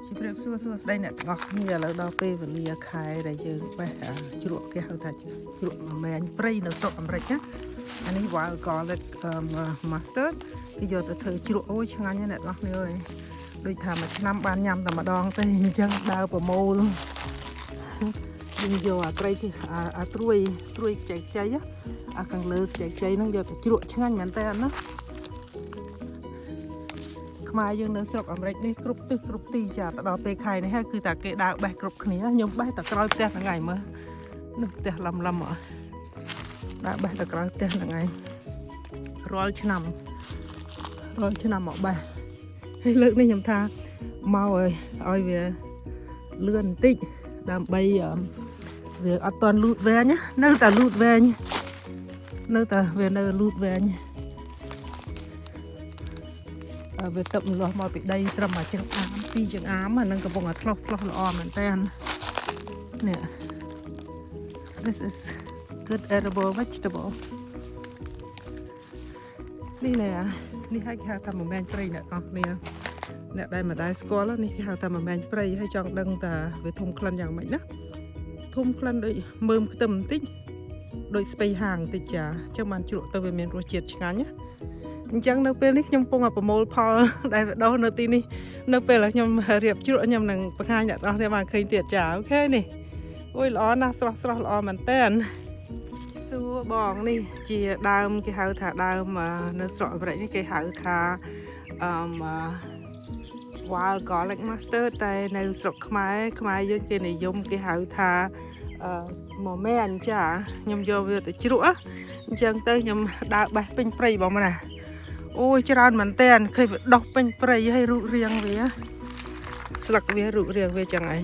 Chị biết xua đây nè ngọc như là đào pe và lia khai đây chứ bé chuột cái hơi thật chuột mà mẹ spray nó sọc làm nhá anh ấy vào garlic mustard bây giờ tôi thử chuột ôi chẳng anh nè ngọc ơi đôi thà mà năm ban nhầm tầm mà đòn tay chân đau bờ mô luôn nhưng giờ cây thì trui cháy á càng lớn cháy nó giờ chuột chẳng anh mẹ tay nó mà dương nó sọc ở đây đi cướp tì chả tao pe khai này hay cứ ta kệ đào bè cướp khné nhung bè ta coi tè là ngày mà nước tè lầm ở đào bè ta coi tè là ngày rồi chứ nằm ở bè hay lượng này nhầm tha mau rồi oi về lươn tịnh làm bay việc ăn toàn lụt về nhá nơi ta lụt về nhá nơi ta về nơi lụt về nhá về tập lo mà bị đây trầm mà chân ám pi chân ám mà nâng cái bông lọc lo mình tên nè this is good edible vegetable đi nè đi hai cái tầm một men spray nè con nè đây mà đây score đó đi cái tầm một men spray hay chọn đăng ta về thùng khăn dạng mạnh đó thùng khăn đôi mơm tầm tích đôi spray hàng tích chả cho bạn chuột tao về miền ruột chiết chán nhá chẳngនៅពេលនេះខ្ញុំពងប្រមូលផលដែលដោះនៅទីនេះនៅពេលខ្ញុំរៀបជ្រក់ខ្ញុំនឹងបង្ហាញអ្នកនរគ្នាបានឃើញទៀតចាអូខេនេះអូយល្អណាស់ស្រស់ល្អមែនតើសួរបងនេះជាដើមគេហៅថាដើមនៅស្រុកអាមេរិកនេះគេហៅថាwild garlic mustard តែនៅស្រុកខ្មែរយើងគេនិយមគេហៅថាមកមែនចាខ្ញុំយកវាទៅជ្រក់អញ្ចឹងទៅខ្ញុំដើរបេះពេញព្រៃបងណាអូយច្រើនមែនតើឃើញវាដុះពេញព្រៃឲ្យរូបរាងវាស្លឹកវារូបរាងវាចឹងឯង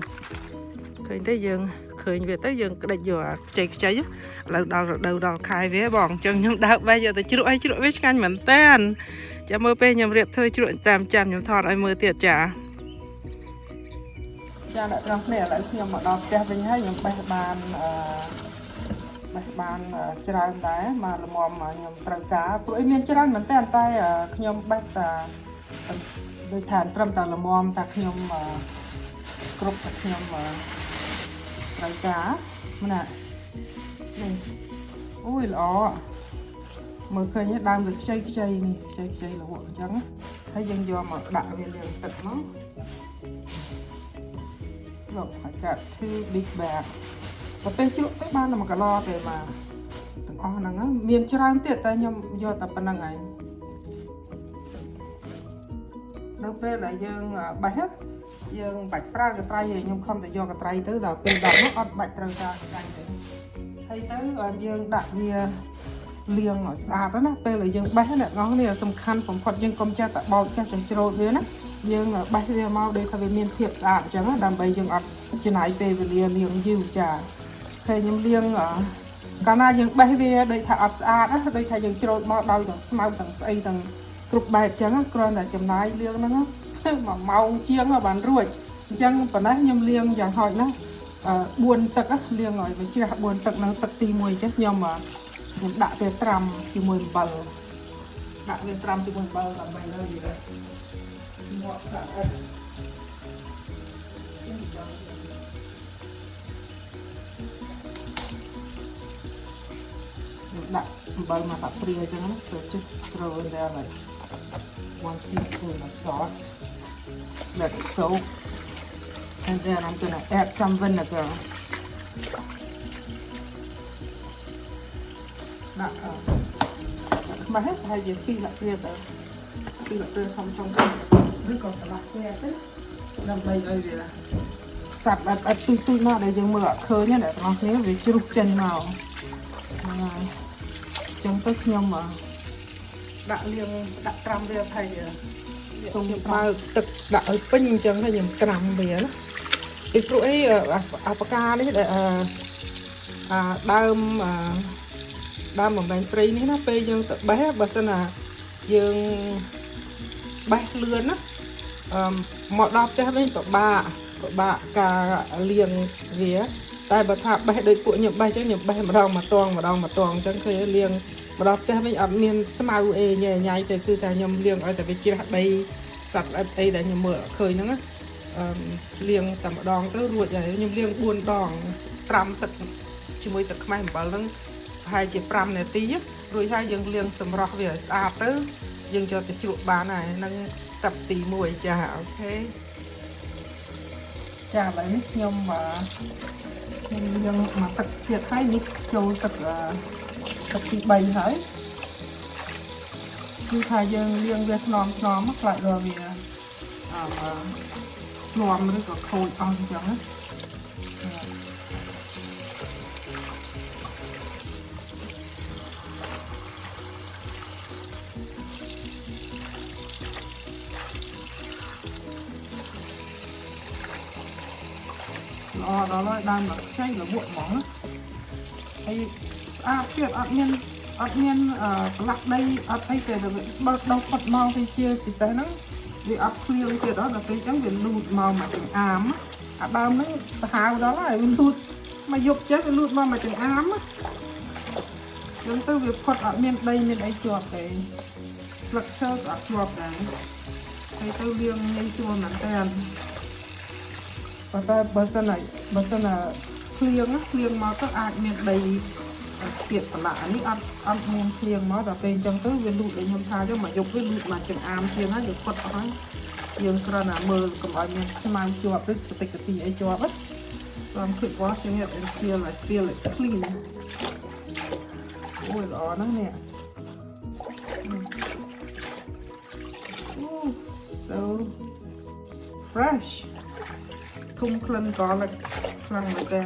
ឃើញទេយើងឃើញវាទៅយើងក្តិចយកខ្ចីឥឡូវដល់រដូវដល់ខែវាបងអញ្ចឹងខ្ញុំដើរបេះយកទៅជ្រក់ឲ្យជ្រក់វាឆ្ងាញ់មែនតើចាំមើលពេលខ្ញុំរៀបធ្វើជ្រក់តាមចាំខ្ញុំថតឲ្យមើលទៀតចាអ្នកនរគ្នាឥឡូវខ្ញុំមកដល់ផ្ទះវិញហើយខ្ញុំបេះបានច្រើនដែរមកល្មមខ្ញុំត្រូវការព្រោះអីមានច្រើនមែនតើតែខ្ញុំបេះតាដូចថាត្រឹមតែល្មមតែខ្ញុំគ្រប់តែខ្ញុំត្រូវការម្នាក់នេះអូយល្អមើលឃើញដើមវាខ្ចីនេះខ្ចីរហូតអញ្ចឹងហើយយើងយកមកដាក់វាលាងទឹកមក Look, I got 2 big bags តែពេលជ្រក់ទៅបានតែ1គីឡូទេបាទទាំងអស់ហ្នឹងមានច្រើនទៀតតែខ្ញុំយកតែប៉ុណ្្នឹងឯងនៅពេលដែលយើងបេះយើងបាច់ប្រើកត្រៃឯងខ្ញុំខំតែយកកត្រៃទៅដល់ពេលដល់នោះអត់បាច់ត្រូវការកត្រៃទេហើយទៅយើងដាក់វាលាងឲ្យស្អាតណាពេលដែលយើងបេះអ្នកនរនេះសំខាន់បំផុតយើងកុំចេះតែបោកចេះច្រូតវាណាយើងបេះវាមកដូចថាវាមានភាពស្អាតអញ្ចឹងដើម្បីយើងអត់ចំណាយពេលវេលាលាងយូរចាពេលខ្ញុំលាងកាលណាយើងបេះវាដូចថាអត់ស្អាតណាដូចថាយើងច្រូតមកដោយទាំងស្មៅទាំងស្អីទាំងគ្រប់បែបអញ្ចឹងគ្រាន់តែចំណាយលាងហ្នឹង1ម៉ោងជាងបានរួចអញ្ចឹងប៉ុណ្ណេះខ្ញុំលាងយ៉ាងហោចណា4ទឹកលាងឲ្យវាជ្រះ4ទឹកនៅទឹកទី1អញ្ចឹងខ្ញុំដាក់វាត្រាំជាមួយអំបិលដាក់វាត្រាំជាមួយអំបិលដើម្បីលើវាមកស្អាតដាក់អំបិលមកដាក់ព្រាអញ្ចឹង so just throw in there like 1 teaspoon of salt let it soak and then I'm gonna add some vinegar ដាក់មកហើយយើងពីដាក់ព្រាទៅធំឬក៏ស្លាប់វាទៅដើម្បីឲ្យវាសាប់អត់ទុយមកដែលយើងមើលអត់ឃើញណាអ្នកទាំងអស់គ្នាវាជ្រុះចេញមកហ្នឹងហើយចឹងទៅខ្ញុំដាក់លាងដាក់ត្រាំវាហើយខ្ញុំបើទឹកដាក់ឲ្យពេញអញ្ចឹងហើយខ្ញុំត្រាំវាណាពីព្រោះអីអាបកានេះដែលដើមបំបែងព្រៃនេះណាពេលយើងទៅបេះបើសិនណាយើងបេះលឿនណាមកដល់ផ្ទះវិញពិបាកការលាងវាតែបើថាបេះដូចពួកខ្ញុំបេះអញ្ចឹងខ្ញុំបេះម្ដងមកតងអញ្ចឹងឃើញលាងមកដល់ផ្ទះវិញអត់មានស្មៅអីញ៉ៃទេគឺតែខ្ញុំលាងឲ្យតែវាជ្រះដីសត្វស្អិតអីដែលខ្ញុំមើលឃើញហ្នឹងណា លាងតែម្ដងទៅរួចហើយខ្ញុំលាង4ដងត្រាំទឹកជាមួយទឹកខ្មេះអំបិលហ្នឹងប្រហែលជា5នាទីរួចហើយយើងលាងសម្រស់វាឲ្យស្អាតទៅយើងយកទៅជ្រក់បានហើយនឹង step ទី1ចាអូខេចាឥឡូវនេះខ្ញុំលាងមកទឹកទៀតហើយនេះចូលទឹកទី3ហើយគឺថាយើងលាងវាថ្នមខ្លាចដល់វាធ្លាំឬក៏ខូចអស់អញ្ចឹងណាល្អដល់ហើយដើមមកខ្ចីលបក់ហ្មងហើយស្អាតទៀតអត់មានប្រឡាក់ដីអត់អីទេបើដោះផុតមកវាជាពិសេសហ្នឹងវាអត់ភ្លៀងទៀតដល់ពេលអញ្ចឹងវាលូតមកមកទាំងអាមអាដើមហ្នឹងសាហាវដល់ហើយវាលូតមកយកចេះវាលូតមកទាំងអាមហ្នឹងទៅវាផុតអត់មានដីមានអីជាប់ទេស្លឹកឈើក៏អត់ជាប់ដែរហើយទៅលាងងាយស្រួលមែនតើតែបើសិនភ្លៀងមកទៅអាចមានដីទៀតប្រឡាក់នេះអត់មានភ្លៀងមកដល់ពេលអញ្ចឹងទៅវាលូតដូចខ្ញុំថាទៅមកយកវាលូតមកចំអាមជាងហើយវាផុតអស់ហើយយើងគ្រាន់តែមើលកុំឲ្យមានស្មៅជាប់ឬបន្តិចបន្តិចអីជាប់ហ្នឹងសូម quick washing it and feel it's clean អូយល្អណាស់នេះso fresh ធុំក្លិនក៏like ខ្លាំងមែនតើ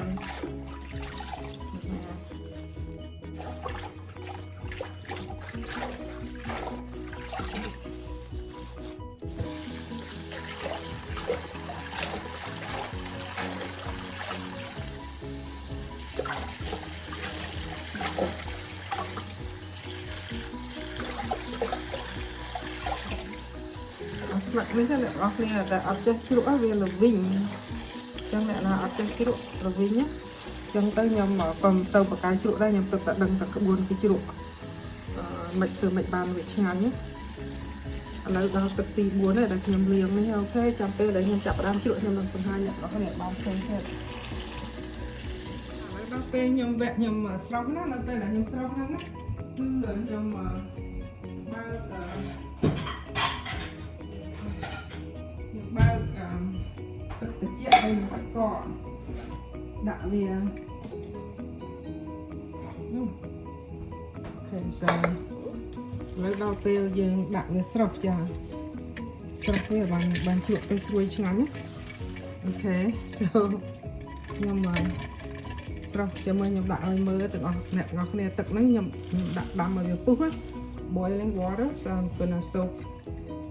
ស្លឹកនេះអ្នកនរគ្នាតែអត់ចេះជ្រក់វាល្វីងចឹងអ្នកណាអត់ចេះជ្រក់ល្វីងចឹងទៅខ្ញុំក៏មិនសូវបកកាយជ្រក់ដែរខ្ញុំទឹកតែដឹងតែក្បួនគេជ្រក់មិនធ្វើមិនបានវាឆ្ងាញ់ឥឡូវដល់ទឹកទី4ហើយដែលខ្ញុំលាងនេះអូខេចាំពេលដែលខ្ញុំចាប់ផ្ដើមជ្រក់ខ្ញុំនឹងបង្ហាញអ្នកនរគ្នាបានឃើញទៀតឥឡូវដល់ពេលខ្ញុំស្រោបណានៅពេលដែលខ្ញុំស្រោបហ្នឹងណាគឺខ្ញុំបើកទឹកត្រជាក់ឲ្យបាត់កដាក់វាហើយសាលើដល់ពេលយើងដាក់វាស្រស់ចាស្រស់វាបានជ្រក់ទៅស្រួយឆ្ងាញ់អូខេ so ខ្ញុំស្រស់ចាំខ្ញុំដាក់ឲ្យមើលទាំងអស់អ្នកទាំងអស់គ្នាទឹកហ្នឹងខ្ញុំដាក់ដាំឲ្យវាពុះ boiling water so I'm gonna soak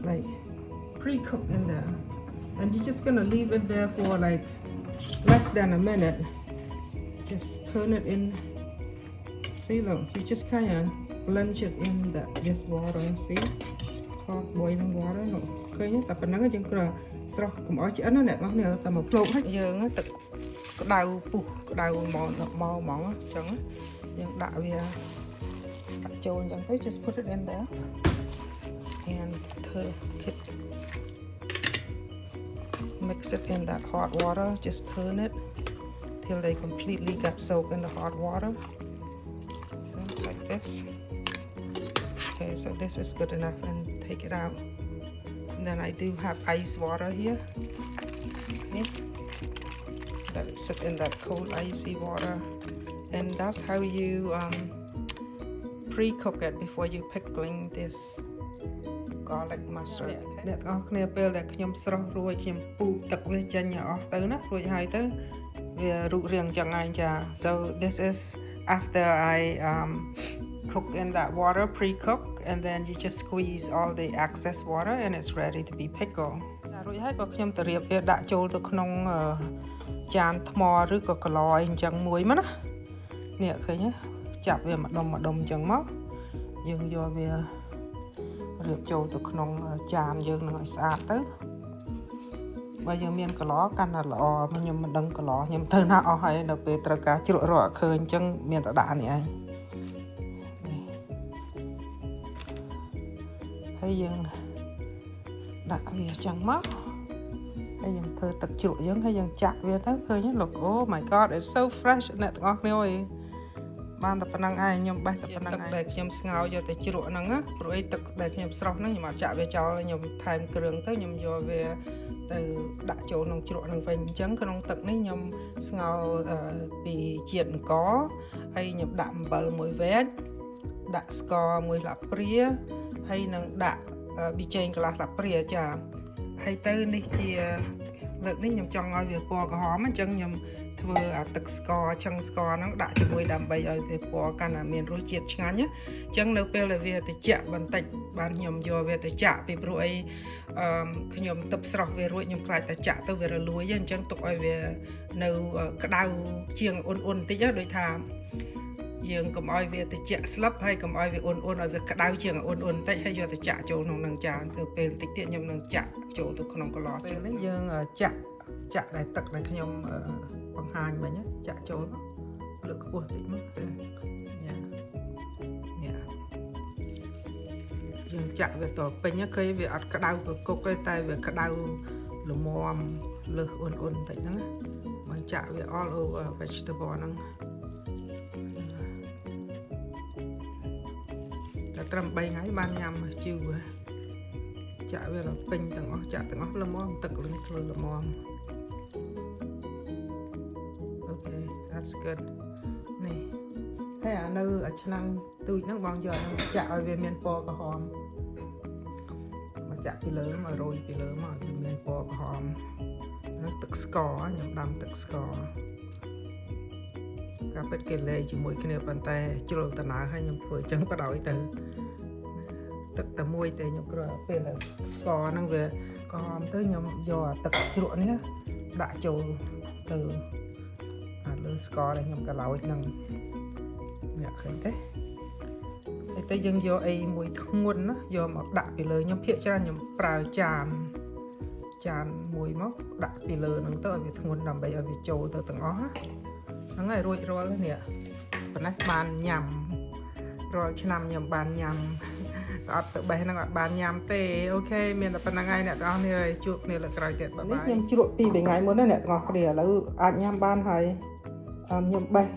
like pre-cooked in there and you're just gonna leave it there for like less than a minute just turn it in see look you just kind of plunge it in this water see it's called boiling water ឃើញតែប៉ុណ្្នឹងយើងគ្រាន់ស្រស់កុំឲ្យឆ្អិនណាអ្នកនរគ្នាតែមកភ្លក់ហើយយើងទឹកក្តៅពុះក្តៅមកហ្មងអញ្ចឹងយើងដាក់វាដាក់ចូលអញ្ចឹងទៅ just put it in there and mix it in that hot water just turn it till they completely get soaked in the hot water so like this okay so this is good enough and take it out and then I do have ice water here see that it sit in that cold icy water and that's how you pre-cook it before you pickling this garlic mustard អ្នកនរគ្នាពេលដែលខ្ញុំស្រស់រួចខ្ញុំពូតទឹកវាចេញអស់ទៅណារួចហើយទៅវារូបរាងចឹងឯងចា so this is after I cook in that water pre-cook and then you just squeeze all the excess water and it's ready to be pickled រួចហើយក៏ខ្ញុំទៅរៀបវាដាក់ចូលទៅក្នុងចានថ្មឬក៏កឡអីអញ្ចឹងមួយមកណានេះឃើញចាប់វាម្ដុំអញ្ចឹងមកយើងយកវារៀបចូលទៅក្នុងចានយើងនឹងឲ្យស្អាតទៅបើយើងមានកឡកាន់តែល្អខ្ញុំមិនដឹងកឡខ្ញុំទៅណាអស់ហើយនៅពេលត្រូវការជ្រក់រកឃើញអញ្ចឹងមានតែដាក់នេះឯងហើយយើងដាក់វាអញ្ចឹងមក ហើយខ្ញុំធ្វើទឹកជ្រក់យើងហើយយើងចាក់វាទៅឃើញ look oh my god it's so fresh អ្នកទាំងអស់គ្នាអើយបានតែប៉ុណ្្នឹងឯងខ្ញុំបេះតែប៉ុណ្្នឹងឯងដែលខ្ញុំស្ងោរយកទៅជ្រក់ហ្នឹងណាព្រោះអីទឹកដែលខ្ញុំស្រោះហ្នឹងខ្ញុំអត់ចាក់វាចោលខ្ញុំថែមគ្រឿងទៅខ្ញុំយកវាទៅដាក់ចូលក្នុងជ្រក់ហ្នឹងវិញអញ្ចឹងក្នុងទឹកនេះខ្ញុំស្ងោរពីជាតិអង្ករហើយខ្ញុំដាក់អំបិលមួយវែកដាក់ស្ករមួយស្លាបព្រាហើយនឹងដាក់ប៊ីចេងកន្លះស្លាបព្រាចាហើយទៅនេះជាលើកនេះខ្ញុំចង់ឲ្យវាពណ៌ក្រហមអញ្ចឹងខ្ញុំធ្វើអាទឹកស្ករឆឹងស្ករហ្នឹងដាក់ជាមួយដើម្បីឲ្យវាពណ៌កាន់តែមានរសជាតិឆ្ងាញ់អញ្ចឹងនៅពេលដែលវាត្រជាក់បន្តិចបានខ្ញុំយកវាទៅចាក់ពីព្រោះអីខ្ញុំទឹកស្រស់វារួចខ្ញុំខ្លាចតែចាក់ទៅវារលួយអញ្ចឹងទុកឲ្យវានៅក្តៅជាងអ៊ុនបន្តិចដូចថាយើងកុំឲ្យវាត្រជាក់ស្លាប់ហើយកុំឲ្យវាអ៊ុនឲ្យវាក្តៅជាងអ៊ុនបន្តិចហើយយកទៅចាក់ចូលក្នុងនឹងចានទៅពេលបន្តិចទៀតខ្ញុំនឹងចាក់ចូលទៅក្នុងកន្លោពេលនេះយើងចាក់ដែលទឹកដែលខ្ញុំបង្ហាញមិញចាក់ចូលលើកខ្ពស់តិចមកយើងចាក់វាតពេញឃើញវាអត់ក្តៅគុកទេតែវាក្តៅល្មមលើសអ៊ុនបន្តិចហ្នឹងមកចាក់វា all over vegetable ហ្នឹងតែត្រឹម3ថ្ងៃបានញ៉ាំជឿចាក់វាដល់ពេញទាំងអស់ចាក់ទាំងអស់ល្មមទឹកលឹងធ្វើល្មមOkay that's good នេះហើយអានៅឆ្នាំងទូចហ្នឹងបងយកហ្នឹងចាក់ឲ្យវាមានពណ៌ក្រហមមកចាក់ពីលើមករោយពីលើមកឲ្យវាមានពណ៌ក្រហមនោះទឹកស្ករខ្ញុំដាំទឹកស្ករការពិតគេលេជាមួយគ្នាប៉ុន្តែជ្រុលតណៅឲ្យខ្ញុំធ្វើអញ្ចឹងបដ ாய் ទៅទឹកតែមួយទេខ្ញុំគ្រាន់ពេលស្ករហ្នឹងវាក្រហមទៅខ្ញុំយកទឹកជ្រក់នេះដាក់ចូលទៅលើស្ករដែលខ្ញុំកឡោចហ្នឹងអ្នកឃើញទេហើយទៅយើងយកអីមួយធ្ងន់ណាយកមកដាក់ពីលើខ្ញុំភាគច្រើនខ្ញុំប្រើចានមួយមកដាក់ពីលើហ្នឹងទៅឲ្យវាធ្ងន់ដើម្បីឲ្យវាចូលទៅទាំងអស់ហ្នឹងហើយរួចរាល់នេះប៉ុណ្ណេះបានញ៉ាំរាល់ឆ្នាំខ្ញុំបានញ៉ាំអត់ទៅបេះហ្នឹងអត់បានញ៉ាំទេអូខេមានតែប៉ុណ្្នឹងហើយអ្នកទាំងអស់គ្នាជួបគ្នាលើកក្រោយទៀតបាយបាយខ្ញុំជ្រក់2 3ថ្ងៃមុនណាអ្នកទាំងអស់គ្នាឥឡូវអាចញ៉ាំបានហើយខ្ញុំបេះ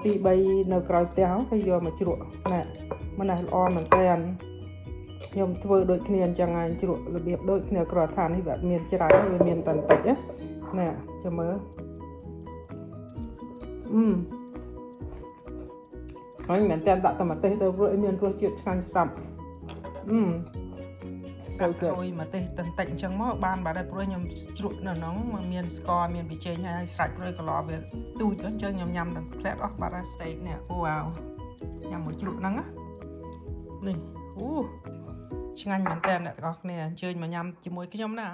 2 3នៅក្រោយផ្ទះហើយយកមកជ្រក់ណាមិនណាល្អមែនតើខ្ញុំធ្វើដូចគ្នាអញ្ចឹងហើយជ្រក់របៀបដូចគ្នាគ្រាន់ថានេះវាមានច្រើនវាមានតែបន្តិចណាចាំមើលហើយមែនតើដាក់តែម្ទេសទៅព្រោះមានរសជាតិឆ្ងាញ់ស្រាប់ដាក់ក្រួយម្ទេសតិចអញ្ចឹងមកបានបាទព្រោះខ្ញុំជ្រក់នៅក្នុងមានស្ករមានប៊ីចេងហើយស្រាច់រួយកន្លោវាទូចអញ្ចឹងខ្ញុំញ៉ាំតែផ្លែតអស់បាត់ហើយស្តេកនេះវ៉ាវញ៉ាំមួយជ្រក់ហ្នឹងនេះអូឆ្ងាញ់មែនតើអ្នកទាំងអស់គ្នាអញ្ជើញមកញ៉ាំជាមួយខ្ញុំណា